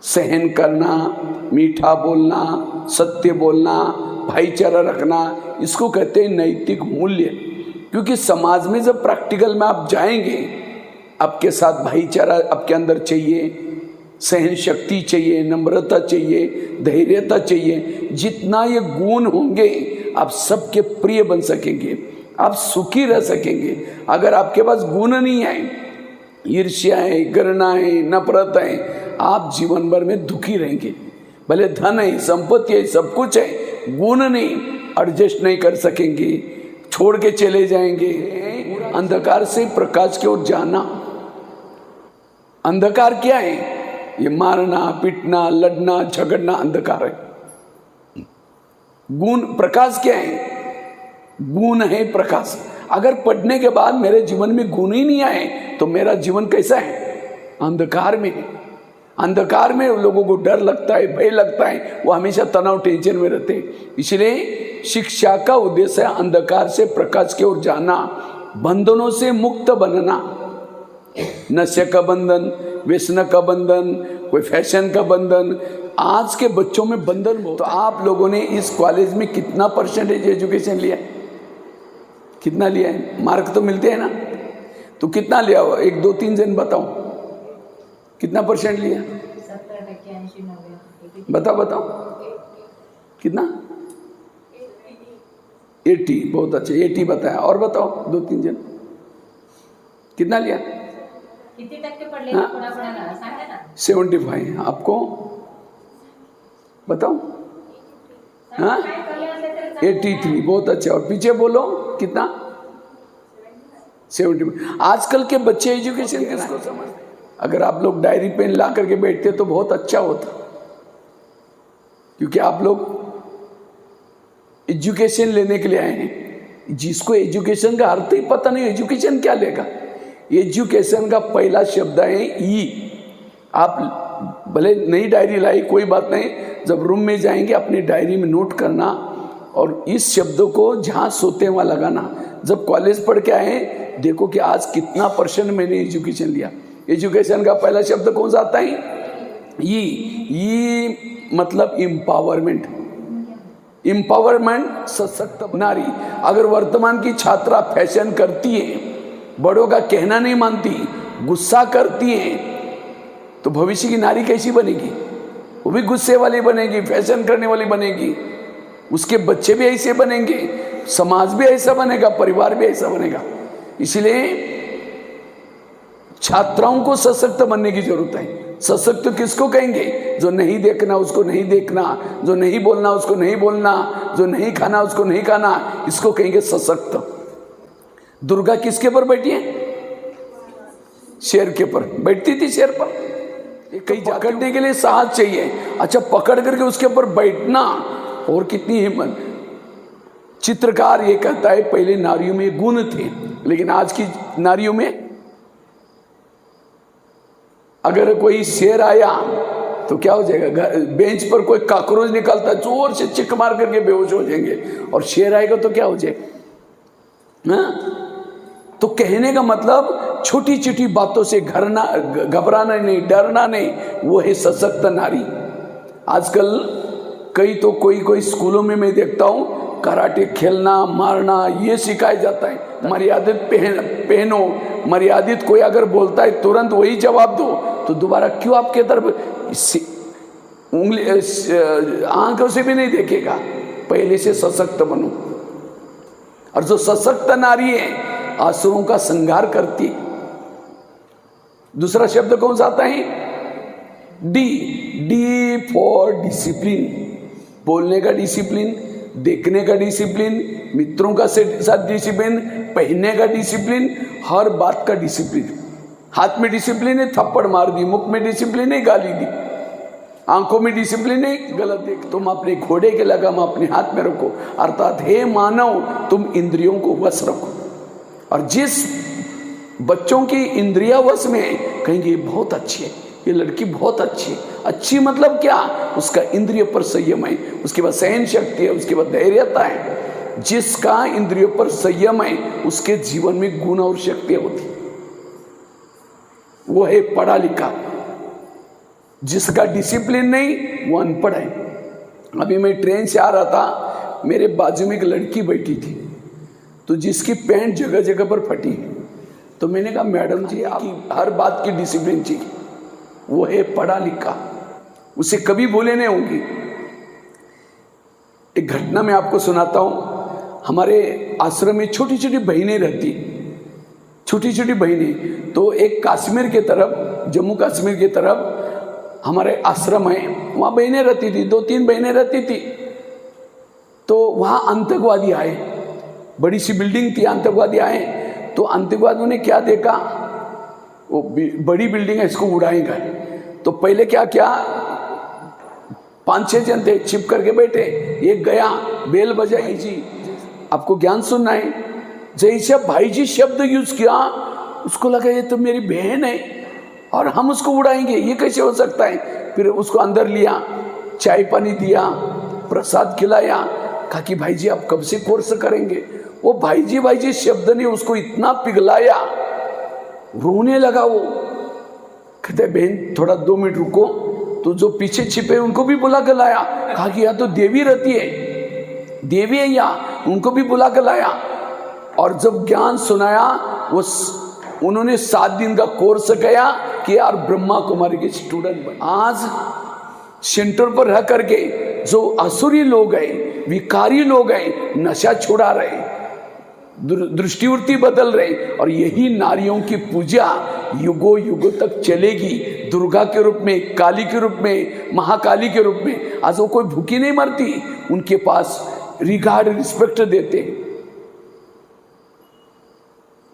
सहन करना, मीठा बोलना, सत्य बोलना, भाईचारा रखना, इसको कहते हैं नैतिक मूल्य। क्योंकि समाज में जब प्रैक्टिकल में आप जाएंगे, आपके साथ भाईचारा आपके अंदर चाहिए, सहन शक्ति चाहिए, नम्रता चाहिए, धैर्यता चाहिए। जितना ये गुण होंगे आप सबके प्रिय बन सकेंगे, आप सुखी रह सकेंगे। अगर आपके पास गुण नहीं है, ईर्ष्या है, घृणा है, नफरत है, आप जीवन भर में दुखी रहेंगे। भले धन है, संपत्ति है, सब कुछ है, गुण नहीं, एडजस्ट नहीं कर सकेंगे, छोड़ के चले जाएंगे। अंधकार से प्रकाश की ओर जाना। अंधकार क्या है? ये मारना, पीटना, लड़ना, झगड़ना अंधकार है। गुण प्रकाश क्या है? गुण है प्रकाश। अगर पढ़ने के बाद मेरे जीवन में गुण ही नहीं आए तो मेरा जीवन कैसा है? अंधकार में है। अंधकार में लोगों को डर लगता है, भय लगता है, वो हमेशा तनाव, टेंशन में रहते हैं। इसलिए शिक्षा का उद्देश्य है अंधकार से प्रकाश की ओर जाना, बंधनों से मुक्त बनना। नशे का बंधन, व्यसन का बंधन, कोई फैशन का बंधन, आज के बच्चों में बंधन बहुत। तो आप लोगों ने इस कॉलेज में कितना परसेंटेज एजुकेशन लिया है? कितना लिया है? मार्क तो मिलते हैं ना, तो कितना लिया हुआ? 1 2 3 जन बताओ, कितना परसेंट लिया? 70%, 80, 90। बताओ कितना? 80। बहुत अच्छे, 80 बताया। और बताओ 2 3 जन कितना लिया? कितने तक के पढ़ लेंगे? थोड़ा ना सांगा ना। 75। आपको बताओ? हाँ 83। बहुत अच्छा। और पीछे बोलो कितना? 70। आजकल के बच्चे एजुकेशन किसको समझते? अगर आप लोग डायरी पेन ला करके बैठते तो बहुत अच्छा होता, क्योंकि आप लोग एजुकेशन लेने के लिए आए हैं। जिसको एजुकेशन का अर्थ ही पता नहीं, एजुकेशन क्या लेगा? एजुकेशन का पहला शब्द है ई। आप भले नई डायरी लाई, कोई बात नहीं, जब रूम में जाएंगे अपनी डायरी में नोट करना और इस शब्दों को जहाँ सोते वहाँ लगाना। जब कॉलेज पढ़ के आए, देखो कि आज कितना परसेंट मैंने एजुकेशन लिया। एजुकेशन का पहला शब्द कौन सा आता है? ई मतलब इम्पावरमेंट। इम्पावरमेंट, सशक्त नारी। अगर वर्तमान की छात्रा फैशन करती है, बड़ों का कहना नहीं मानती, गुस्सा करती है, तो भविष्य की नारी कैसी बनेगी? वो भी गुस्से वाली बनेगी, फैशन करने वाली बनेगी। उसके बच्चे भी ऐसे बनेंगे, समाज भी ऐसा बनेगा, परिवार भी ऐसा बनेगा। इसलिए छात्राओं को सशक्त बनने की जरूरत है। सशक्त किसको कहेंगे? जो नहीं देखना उसको नहीं देखना, जो नहीं बोलना उसको नहीं बोलना, जो नहीं खाना उसको नहीं खाना, इसको कहेंगे सशक्त। दुर्गा किसके पर बैठी है? शेर के पर बैठती थी, शेर पर। कहीं पकड़ने के लिए साहस चाहिए। अच्छा, पकड़ करके उसके ऊपर बैठना, और कितनी हिम्मत। चित्रकार ये कहता है पहले नारियों में गुण थे, लेकिन आज की नारियों में अगर कोई शेर आया तो क्या हो जाएगा? बेंच पर कोई कॉकरोच निकलता, जोर से चिक मार करके बेहोश हो जाएंगे, और शेर आएगा तो क्या हो जाएगा? तो कहने का मतलब छोटी छोटी बातों से घबराना नहीं, डरना नहीं, वो है सशक्त नारी। आजकल कोई स्कूलों में मैं देखता हूँ कराटे खेलना, मारना, ये सिखाया जाता है। मर्यादित पहनो, मर्यादित कोई अगर बोलता है तुरंत वही जवाब दो, तो दोबारा क्यों आपके तरफ उंगली आंखों से भी नहीं देखेगा। पहले से सशक्त बनो। और जो सशक्त नारी है असुरों का संहार करती। दूसरा शब्द कौन सा आता है? D for discipline. बोलने का डिसिप्लिन, देखने का डिसिप्लिन, मित्रों का साथ डिसिप्लिन, पहनने का डिसिप्लिन, हर बात का डिसिप्लिन। हाथ में डिसिप्लिन है, थप्पड़ मार दी। मुख में डिसिप्लिन है, गाली दी। आंखों में डिसिप्लिन है, गलत देख। तुम अपने घोड़े के लगाम अपने हाथ में रखो, अर्थात हे मानव तुम इंद्रियों को वश रखो। और जिस बच्चों की इंद्रिया वश में है, कहेंगे बहुत अच्छी है, ये लड़की बहुत अच्छी है। अच्छी मतलब क्या? उसका इंद्रिय पर संयम है, उसके बाद सहन शक्ति है, उसके बाद धैर्यता है। जिसका इंद्रियों पर संयम है उसके जीवन में गुण और शक्तियां होती, वो है पढ़ा लिखा। जिसका डिसिप्लिन नहीं वो अनपढ़ है। अभी मैं ट्रेन से आ रहा था, मेरे बाजू में एक लड़की बैठी थी, तो जिसकी पैंट जगह जगह पर फटी, तो मैंने कहा मैडम जी आप हर बात की डिसिप्लिन चाहिए, वो है पढ़ा लिखा, उसे कभी भूले नहीं होंगी। एक घटना मैं आपको सुनाता हूँ। हमारे आश्रम में छोटी छोटी बहनें रहती, छोटी छोटी बहनें। तो एक कश्मीर के तरफ, जम्मू कश्मीर की तरफ हमारे आश्रम है, वहाँ बहनें रहती थी, 2-3 बहनें रहती थी। तो वहाँ आतंकवादी आए, बड़ी सी बिल्डिंग थी, आतंकवादी आए। तो आतंकवादियों ने क्या देखा, वो बड़ी बिल्डिंग है, इसको उड़ाएंगे। तो पहले क्या किया, 5-6 जन थे, छिप करके बैठे। एक गया, बेल बजाई, जी आपको ज्ञान सुनना है। जैसे भाई जी शब्द यूज किया, उसको लगा ये तो मेरी बहन है और हम उसको उड़ाएंगे, ये कैसे हो सकता है। फिर उसको अंदर लिया, चाय पानी दिया, प्रसाद खिलाया, कहा कि भाई जी आप कब से कोर्स करेंगे। वो भाई जी शब्द ने उसको इतना पिघलाया, रोने लगा। वो कहते बहन थोड़ा 2 मिनट रुको। तो जो पीछे छिपे उनको भी बुला कर लाया, कहा कि यहाँ तो देवी रहती है, देवी है यहाँ, उनको भी बुला कर लाया। और जब ज्ञान सुनाया, वो उन्होंने 7 दिन का कोर्स किया कि यार ब्रह्मा कुमारी के स्टूडेंट बने। आज सेंटर पर रह करके जो असुरी लोग हैं, विकारी लोग हैं, नशा छुड़ा रहे, दृष्टिवृत्ति बदल रहे, और यही नारियों की पूजा युगों युगों तक चलेगी। दुर्गा के रूप में, काली के रूप में, महाकाली के रूप में। आज वो कोई भूखी नहीं मरती, उनके पास रिगार्ड रिस्पेक्ट देते।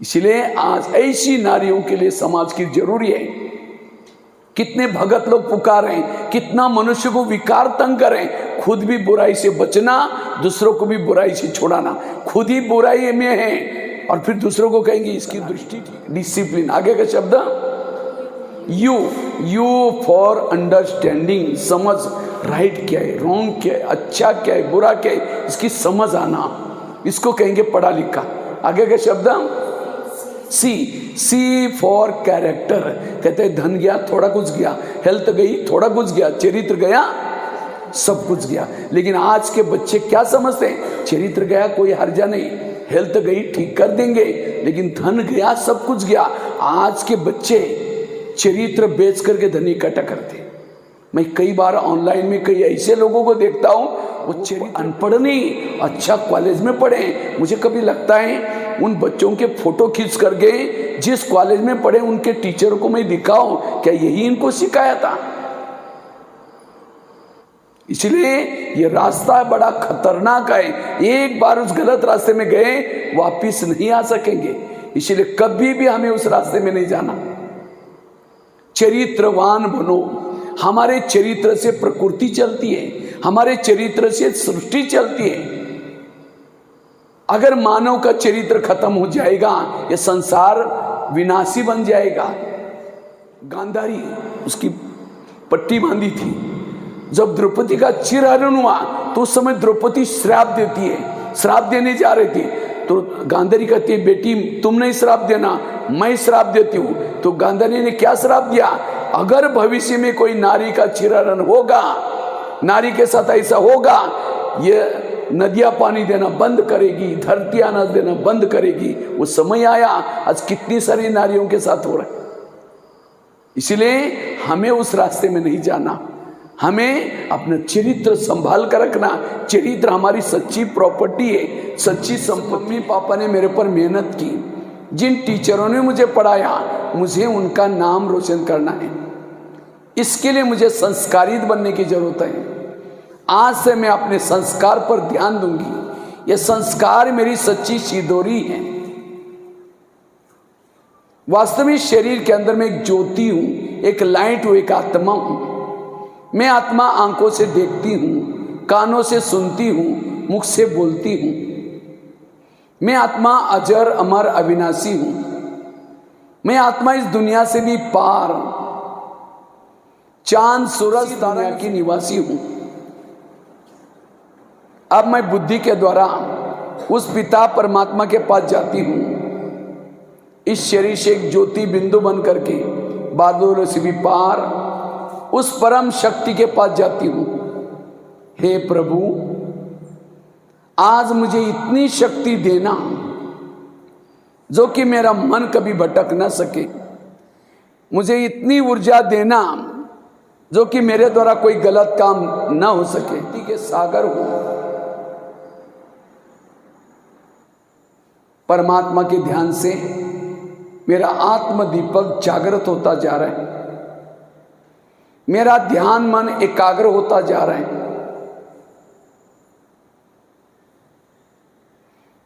इसलिए आज ऐसी नारियों के लिए समाज की जरूरी है। कितने भगत लोग पुकारें, कितना मनुष्य को विकार तंग करें, खुद भी बुराई से बचना, दूसरों को भी बुराई से छुड़ाना। खुद ही बुराई में है और फिर दूसरों को कहेंगे इसकी दृष्टि ठीक। डिसिप्लिन, आगे का शब्द यू फॉर अंडरस्टैंडिंग, समझ, राइट क्या है, रॉन्ग क्या है, अच्छा क्या है, बुरा क्या है, इसकी समझ आना, इसको कहेंगे पढ़ा लिखा। आगे का शब्द सी फॉर कैरेक्टर। कहते हैं धन गया थोड़ा कुछ गया, हेल्थ गई थोड़ा कुछ गया, चरित्र गया सब कुछ गया। लेकिन आज के बच्चे क्या समझते हैं, चरित्र गया कोई हर्जा नहीं, हेल्थ गई ठीक कर देंगे, लेकिन धन गया सब कुछ गया। आज के बच्चे चरित्र बेच करके धन इकट्ठा करते। मैं कई बार ऑनलाइन में कई ऐसे लोगों को देखता हूँ, वो चरित्र अनपढ़ नहीं, अच्छा कॉलेज में पढ़े। मुझे कभी लगता है उन बच्चों के फोटो खींच करके जिस कॉलेज में पढ़े उनके टीचर को मैं दिखाऊं, क्या यही इनको सिखाया था। इसलिए ये रास्ता बड़ा खतरनाक है, एक बार उस गलत रास्ते में गए वापिस नहीं आ सकेंगे। इसलिए कभी भी हमें उस रास्ते में नहीं जाना। चरित्रवान बनो। हमारे चरित्र से प्रकृति चलती है, हमारे चरित्र से सृष्टि चलती है। अगर मानव का चरित्र खत्म हो जाएगा, ये संसार विनाशी बन जाएगा। गांधारी उसकी पट्टी बांधी थी, जब द्रौपदी का चिरहरण हुआ तो उस समय द्रौपदी श्राप देती है, श्राप देने जा रही थी। तो गांधारी कहती है बेटी तुम नहीं श्राप देना, मैं श्राप देती हूँ। तो गांधारी ने क्या श्राप दिया, अगर भविष्य में कोई नारी का चिरहरण होगा, नारी के साथ ऐसा होगा, ये नदियां पानी देना बंद करेगी, धरती अनाज देना बंद करेगी। वो समय आया, आज कितनी सारी नारियों के साथ हो रहा है। इसलिए हमें उस रास्ते में नहीं जाना, हमें अपना चरित्र संभाल कर रखना। चरित्र हमारी सच्ची प्रॉपर्टी है, सच्ची संपत्ति। मम्मी पापा ने मेरे पर मेहनत की, जिन टीचरों ने मुझे पढ़ाया, मुझे उनका नाम रोशन करना है। इसके लिए मुझे संस्कारित बनने की जरूरत है। आज से मैं अपने संस्कार पर ध्यान दूंगी। ये संस्कार मेरी सच्ची सिंदूरी है। वास्तविक शरीर के अंदर मैं एक ज्योति हूं, एक लाइट हूं, एक आत्मा हूं। मैं आत्मा आंखों से देखती हूं, कानों से सुनती हूं, मुख से बोलती हूं। मैं आत्मा अजर अमर अविनाशी हूं। मैं आत्मा इस दुनिया से भी पार, चांद सूरज तारा की निवासी हूं। अब मैं बुद्धि के द्वारा उस पिता परमात्मा के पास जाती हूं। इस शरीर से एक ज्योति बिंदु बन करके बादलों से भी पार, उस परम शक्ति के पास जाती हूं, हे प्रभु आज मुझे इतनी शक्ति देना जो कि मेरा मन कभी भटक न सके, मुझे इतनी ऊर्जा देना जो कि मेरे द्वारा कोई गलत काम न हो सके। शक्ति के सागर हो, परमात्मा के ध्यान से मेरा आत्म दीपक जागृत होता जा रहा है, मेरा ध्यान मन एकाग्र होता जा रहा है,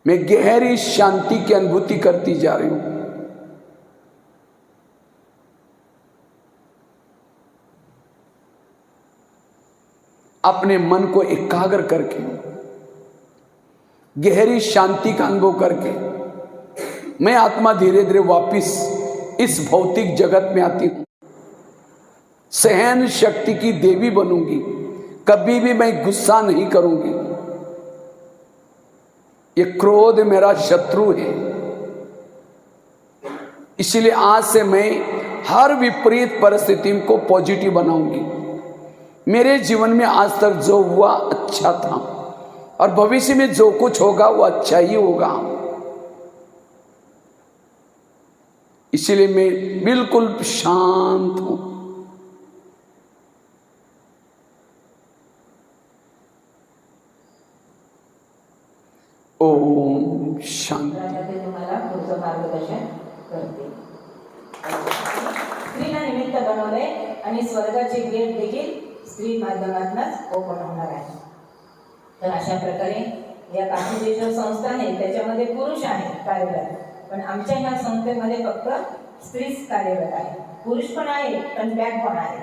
मैं गहरी शांति की अनुभूति करती जा रही हूं। अपने मन को एकाग्र करके, गहरी शांति का अनुभव करके मैं आत्मा धीरे धीरे वापिस इस भौतिक जगत में आती हूं। सहन शक्ति की देवी बनूंगी, कभी भी मैं गुस्सा नहीं करूंगी। ये क्रोध मेरा शत्रु है, इसलिए आज से मैं हर विपरीत परिस्थिति को पॉजिटिव बनाऊंगी। मेरे जीवन में आज तक जो हुआ अच्छा था और भविष्य में जो कुछ होगा वो अच्छा ही होगा। इसलिए मैं बिल्कुल शांत हूं। ओम शांति। तुम्हाला पुढचं मार्गदर्शन करते। स्त्रीला निमित्त बनवले आणि स्वर्गाचे गेट देखील स्त्री माध्यमातूनच ओपन होणार आहे। तर अशा प्रकारे या काशीदेश्वर संस्था आहे त्याच्यामध्ये पुरुष आहेत कार्यरत, पण आमच्या ह्या संस्थेमध्ये फक्त स्त्रीच कार्यरत आहे। पुरुष पण आहे पण बॅक पण आहे,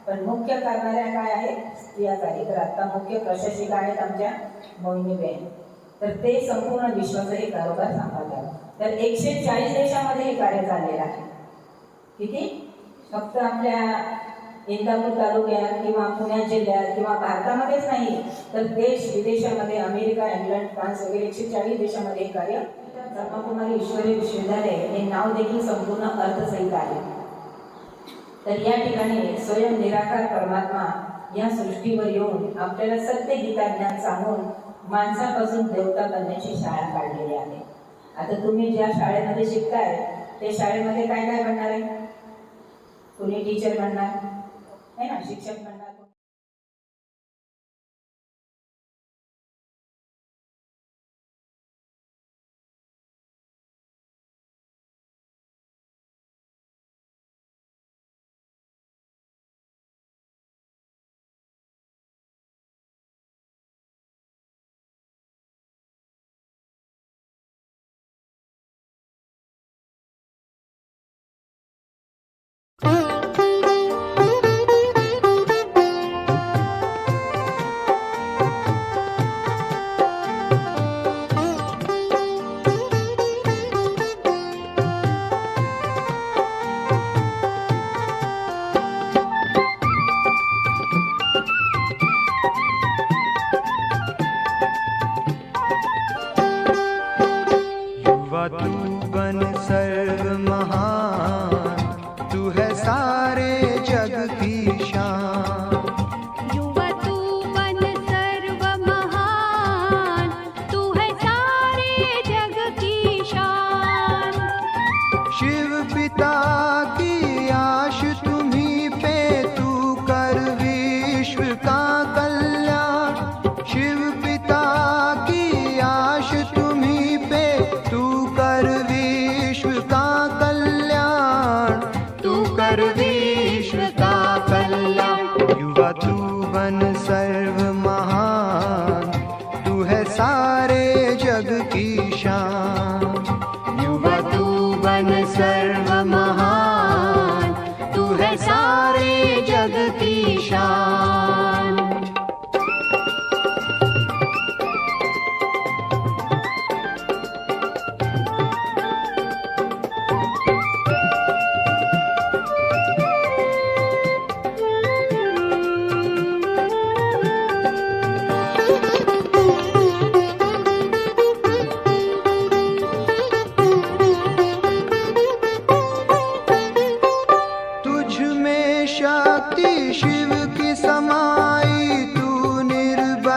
पण मुख्य करणाऱ्या काय आहेत स्त्रियाच आहे। तर आता मुख्य प्रशासिका आहेत आमच्या मोहिनीबेन, तर ते संपूर्ण विश्वाचा हे कारोबार सांभाळतात। तर 140 देशामध्ये हे कार्य चाललेलं आहे। किती फक्त आपल्या इंदापूर तालुक्यात किंवा पुणे जिल्ह्यात किंवा भारतामध्येच नाही तर देश विदेशामध्ये अमेरिका, इंग्लंड, फ्रान्स वगैरे 140 देशामध्ये हे कार्य ब्रह्मकुमारी ईश्वरी विश्वविद्यालय हे नाव देखील संपूर्ण अर्थसहित आहे। तर या ठिकाणी स्वयं निराकार परमात्मा या सृष्टीवर येऊन आपल्याला सत्य गीता ज्ञान सांगून माणसापासून देवता बनण्याची शाळा काढलेली आहे। आता तुम्ही ज्या शाळेमध्ये शिकताय त्या शाळेमध्ये काय काय बनणार आहे? कुणी टीचर बनणार है ना, शिक्षक बनणार।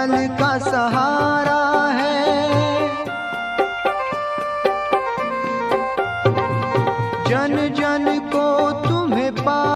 पल का सहारा है। जन जन को तुम्हें पा